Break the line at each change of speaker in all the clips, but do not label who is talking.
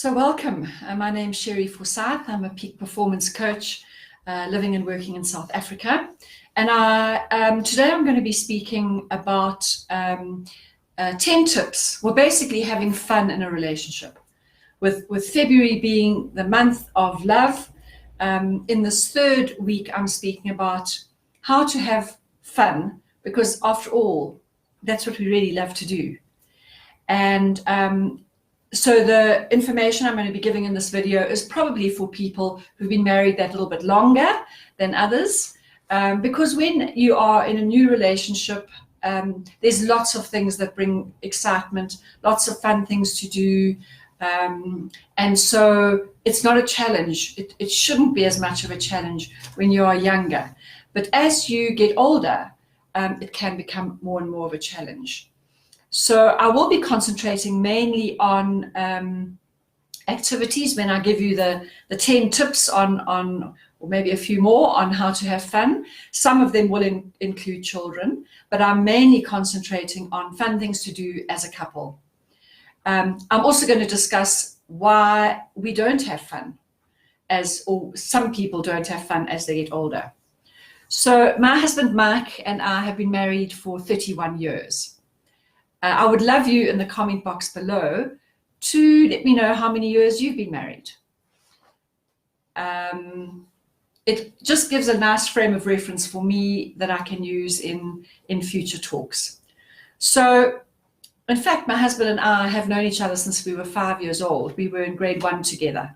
So welcome. My name's Sherry Forsyth. I'm a peak performance coach living and working in South Africa. And today I'm going to be speaking about 10 tips. Well, basically having fun in a relationship. With February being the month of love, in this third week I'm speaking about how to have fun, because after all, that's what we really love to do. And so the information I'm going to be giving in this video is probably for people who've been married that little bit longer than others, because when you are in a new relationship, there's lots of things that bring excitement, lots of fun things to do, and so it's not a challenge. It shouldn't be as much of a challenge when you are younger, but as you get older, it can become more and more of a challenge. So I will be concentrating mainly on activities when I give you the 10 tips on, or maybe a few more on how to have fun. Some of them will include children, but I'm mainly concentrating on fun things to do as a couple. I'm also going to discuss why we don't have fun, or some people don't have fun as they get older. So my husband Mike and I have been married for 31 years. I would love you in the comment box below to let me know how many years you've been married. It just gives a nice frame of reference for me that I can use in future talks. So, in fact, my husband and I have known each other since we were 5 years old. We were in grade 1 together.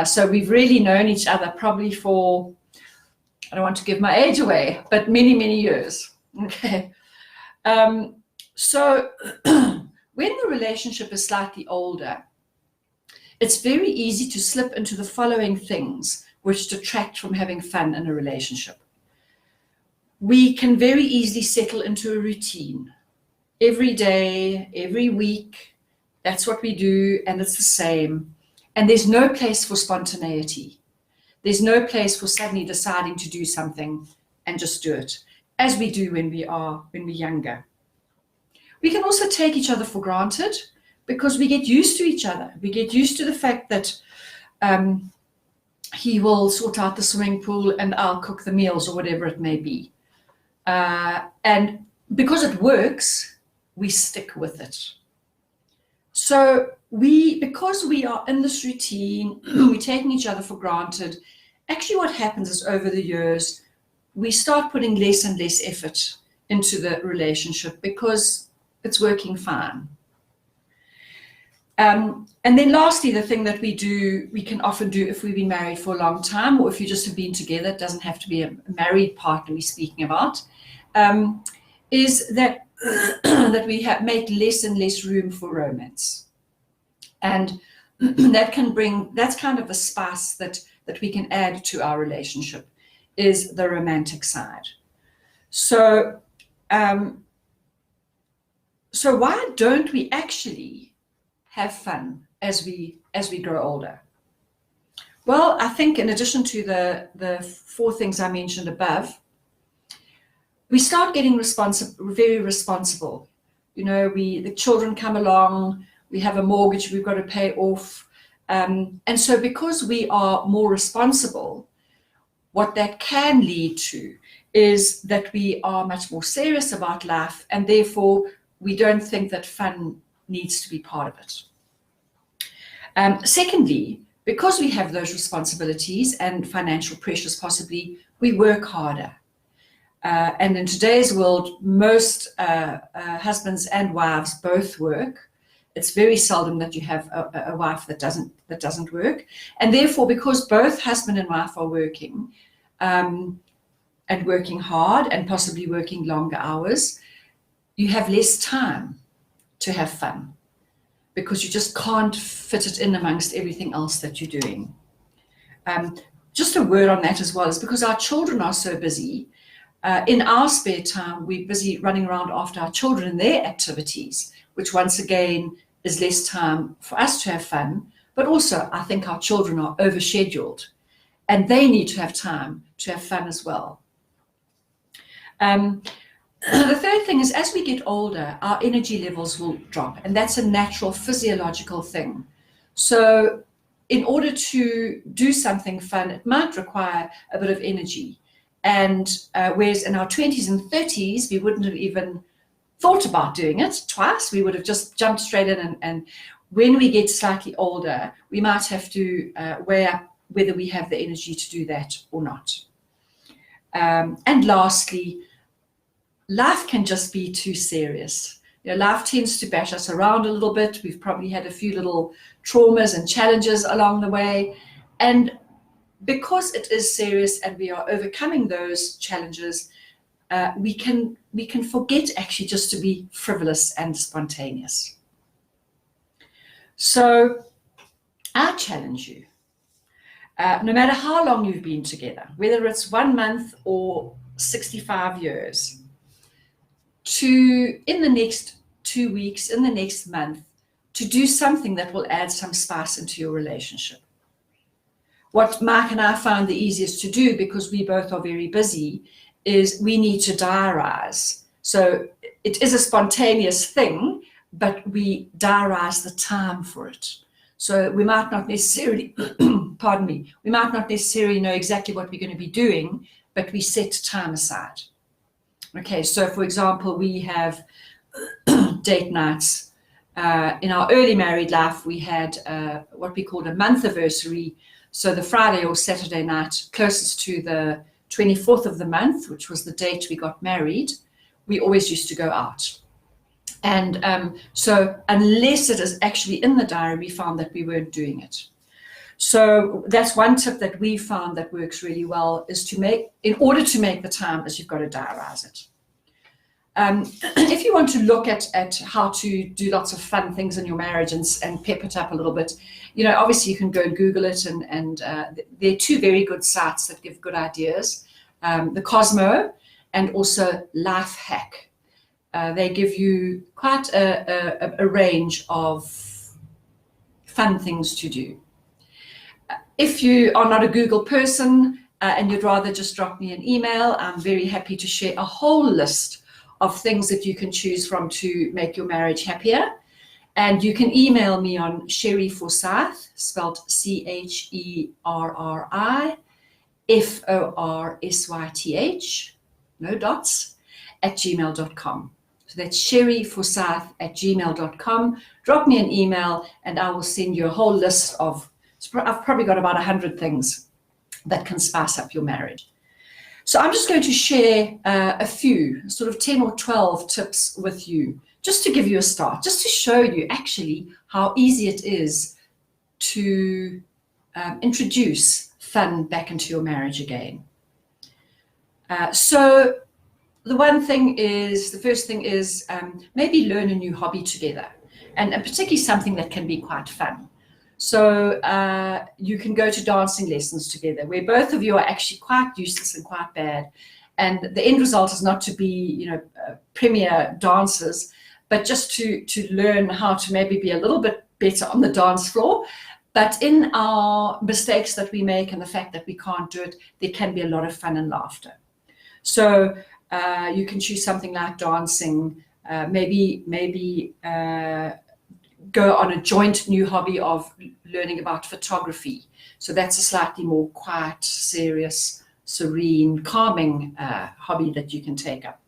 So we've really known each other probably for, I don't want to give my age away, but many, many years. Okay. So when the relationship is slightly older, it's very easy to slip into the following things which detract from having fun in a relationship. We can very easily settle into a routine. Every day, every week, that's what we do, and it's the same. And there's no place for spontaneity. There's no place for suddenly deciding to do something and just do it, as we do when we're younger. We can also take each other for granted because we get used to each other. We get used to the fact that he will sort out the swimming pool and I'll cook the meals or whatever it may be. And because it works, we stick with it. So because we are in this routine, we're taking each other for granted. Actually, what happens is over the years, we start putting less and less effort into the relationship because it's working fine. And then lastly, the thing that we can often do if we've been married for a long time, or if you just have been together, it doesn't have to be a married partner we're speaking about, is that that we make less and less room for romance. And that's kind of a spice that we can add to our relationship, is the romantic side. So why don't we actually have fun as we grow older? Well, I think in addition to the 4 things I mentioned above, we start getting very responsible. You know, the children come along, we have a mortgage we've got to pay off. And so because we are more responsible, what that can lead to is that we are much more serious about life, and therefore we don't think that fun needs to be part of it. Secondly, because we have those responsibilities and financial pressures possibly, we work harder. And in today's world, most husbands and wives both work. It's very seldom that you have a wife that doesn't work. And therefore, because both husband and wife are working, and working hard and possibly working longer hours, you have less time to have fun because you just can't fit it in amongst everything else that you're doing. Just a word on that as well is because our children are so busy. In our spare time, we're busy running around after our children and their activities, which once again is less time for us to have fun. But also, I think our children are overscheduled and they need to have time to have fun as well. The third thing is, as we get older, our energy levels will drop, and that's a natural physiological thing. So in order to do something fun, it might require a bit of energy. And whereas in our 20s and 30s, we wouldn't have even thought about doing it twice. We would have just jumped straight in. And when we get slightly older, we might have to weigh up whether we have the energy to do that or not. And lastly, life can just be too serious. Life tends to bash us around a little bit. We've probably had a few little traumas and challenges along the way. And because it is serious and we are overcoming those challenges, we can forget actually just to be frivolous and spontaneous. So I challenge you, no matter how long you've been together, whether it's 1 month or 65 years, to, in the next 2 weeks, in the next month, to do something that will add some spice into your relationship. What Mark and I found the easiest to do, because we both are very busy, is we need to diarize. So it is a spontaneous thing, but we diarize the time for it. So we might not necessarily, pardon me, we might not necessarily know exactly what we're going to be doing, but we set time aside. Okay, so for example, we have date nights. In our early married life, we had what we called a month anniversary. So the Friday or Saturday night closest to the 24th of the month, which was the date we got married, we always used to go out. And so unless it is actually in the diary, we found that we weren't doing it. So that's one tip that we found that works really well, is to make, in order to make the time, is you've got to diarize it. If you want to look at how to do lots of fun things in your marriage and pep it up a little bit, obviously you can go and Google it, and there are two very good sites that give good ideas, the Cosmo and also Life Hack. They give you quite a range of fun things to do. If you are not a Google person and you'd rather just drop me an email, I'm very happy to share a whole list of things that you can choose from to make your marriage happier. And you can email me on Sherry Forsyth, spelled CHERRY FORSYTH, no dots, @gmail.com. So that's sherryforsyth@gmail.com. Drop me an email and I will send you a whole list of, I've probably got about 100 things that can spice up your marriage. So I'm just going to share a few, sort of 10 or 12 tips with you, just to give you a start, just to show you actually how easy it is to introduce fun back into your marriage again. So the first thing is maybe learn a new hobby together, and particularly something that can be quite fun. So you can go to dancing lessons together, where both of you are actually quite useless and quite bad. And the end result is not to be, premier dancers, but just to learn how to maybe be a little bit better on the dance floor. But in our mistakes that we make and the fact that we can't do it, there can be a lot of fun and laughter. So you can choose something like dancing, maybe go on a joint new hobby of learning about photography. So that's a slightly more quiet, serious, serene, calming hobby that you can take up.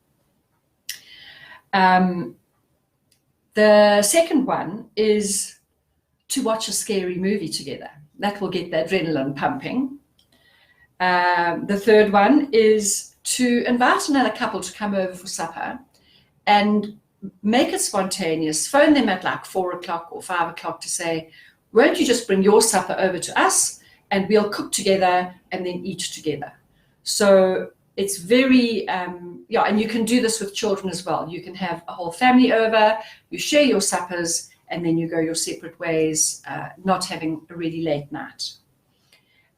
The second one is to watch a scary movie together. That will get the adrenaline pumping. The third one is to invite another couple to come over for supper and make it spontaneous. Phone them at like 4 o'clock or 5 o'clock to say, won't you just bring your supper over to us and we'll cook together and then eat together. So it's very, and you can do this with children as well. You can have a whole family over, you share your suppers, and then you go your separate ways, not having a really late night.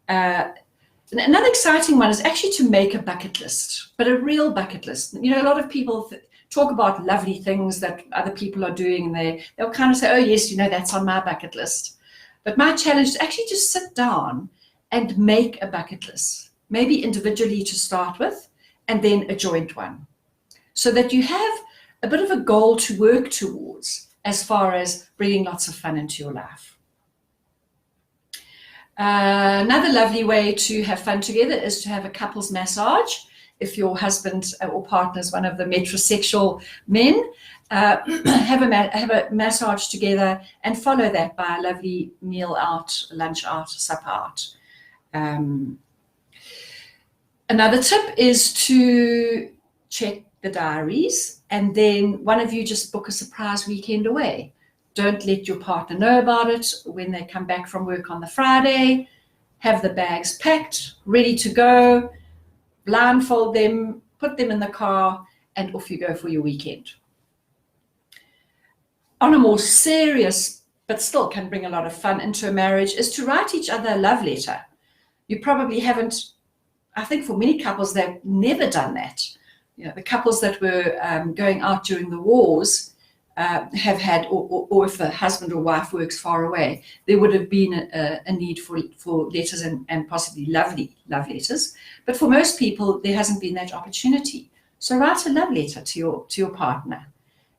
Another exciting one is actually to make a bucket list, but a real bucket list. A lot of people talk about lovely things that other people are doing, and they'll kind of say, oh yes, that's on my bucket list. But my challenge is actually just sit down and make a bucket list, maybe individually to start with, and then a joint one, so that you have a bit of a goal to work towards as far as bringing lots of fun into your life. Another lovely way to have fun together is to have a couples massage. If your husband or partner is one of the metrosexual men, have a massage together and follow that by a lovely meal out, lunch out, supper out. Another tip is to check the diaries, and then one of you just book a surprise weekend away. Don't let your partner know about it. When they come back from work on the Friday, have the bags packed, ready to go, blindfold them, put them in the car, and off you go for your weekend. On a more serious, but still can bring a lot of fun into a marriage, is to write each other a love letter. You probably haven't, I think for many couples, they've never done that. You know, the couples that were going out during the wars have had, or if the husband or wife works far away, there would have been a need for letters and possibly love letters. But for most people, there hasn't been that opportunity. So write a love letter to your partner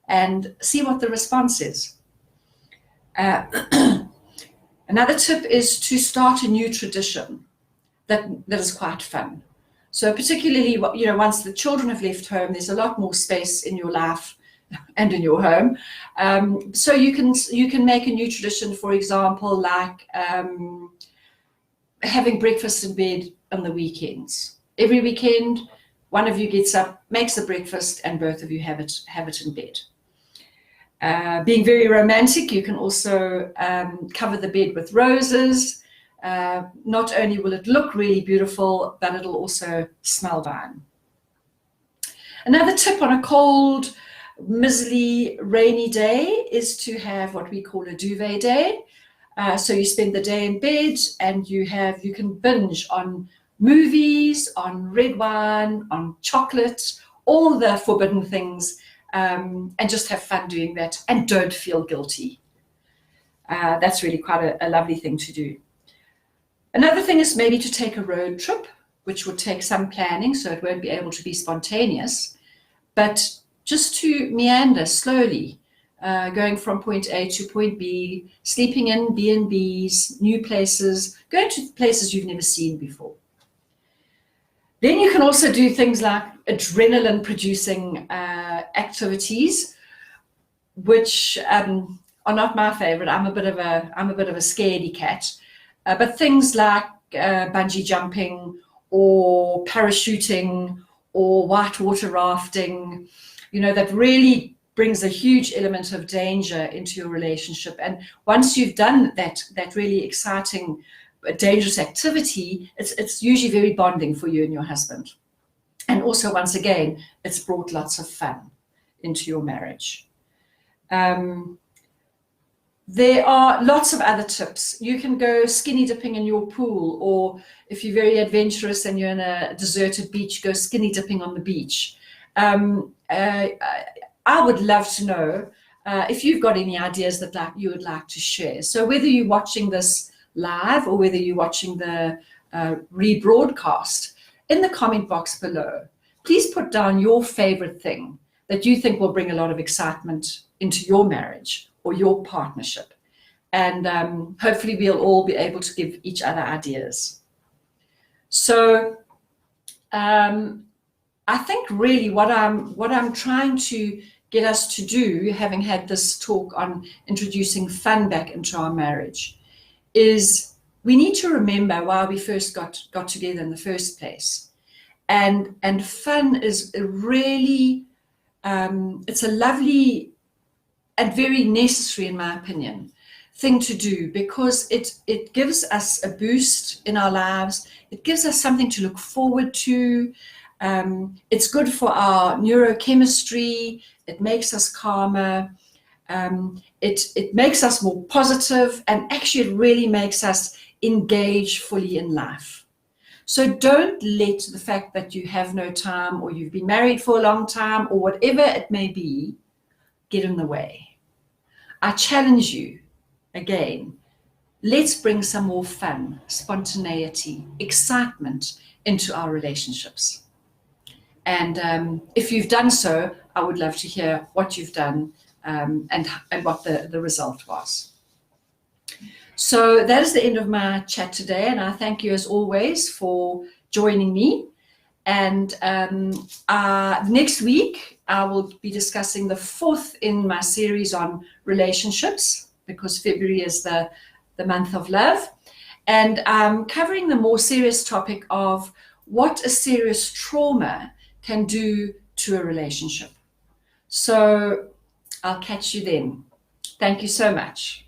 and see what the response is. Another tip is to start a new tradition that is quite fun. So particularly, you know, once the children have left home, there's a lot more space in your life and in your home. So you can make a new tradition, for example, like having breakfast in bed on the weekends. Every weekend, one of you gets up, makes the breakfast, and both of you have it in bed. Being very romantic, you can also cover the bed with roses. Not only will it look really beautiful, but it'll also smell fine. Another tip on a cold, miserly, rainy day is to have what we call a duvet day. So you spend the day in bed and you can binge on movies, on red wine, on chocolate, all the forbidden things, and just have fun doing that and don't feel guilty. That's really quite a lovely thing to do. Another thing is maybe to take a road trip, which would take some planning, so it won't be able to be spontaneous, but just to meander slowly, going from point A to point B, sleeping in B&Bs, new places, going to places you've never seen before. Then you can also do things like adrenaline-producing activities, which are not my favorite. I'm a bit of a scaredy cat. But things like bungee jumping or parachuting or whitewater rafting, you know, that really brings a huge element of danger into your relationship. And once you've done that really exciting, dangerous activity, it's usually very bonding for you and your husband. And also, once again, it's brought lots of fun into your marriage. There are lots of other tips. You can go skinny dipping in your pool, or if you're very adventurous and you're in a deserted beach, go skinny dipping on the beach. I would love to know if you've got any ideas that you would like to share. So whether you're watching this live or whether you're watching the rebroadcast, in the comment box below, please put down your favorite thing that you think will bring a lot of excitement into your marriage or your partnership. And hopefully we'll all be able to give each other ideas. So I think really what I'm trying to get us to do, having had this talk on introducing fun back into our marriage, is we need to remember why we first got together in the first place. And fun is a really, it's a lovely and very necessary, in my opinion, thing to do, because it gives us a boost in our lives. It gives us something to look forward to. It's good for our neurochemistry. It makes us calmer. It makes us more positive, and actually it really makes us engage fully in life. So don't let the fact that you have no time, or you've been married for a long time, or whatever it may be, get in the way. I challenge you again, let's bring some more fun, spontaneity, excitement into our relationships. And if you've done so, I would love to hear what you've done and what the result was. So that is the end of my chat today, and I thank you as always for joining me. And next week, I will be discussing the fourth in my series on relationships, because February is the month of love. And I'm covering the more serious topic of what a serious trauma can do to a relationship. So I'll catch you then. Thank you so much.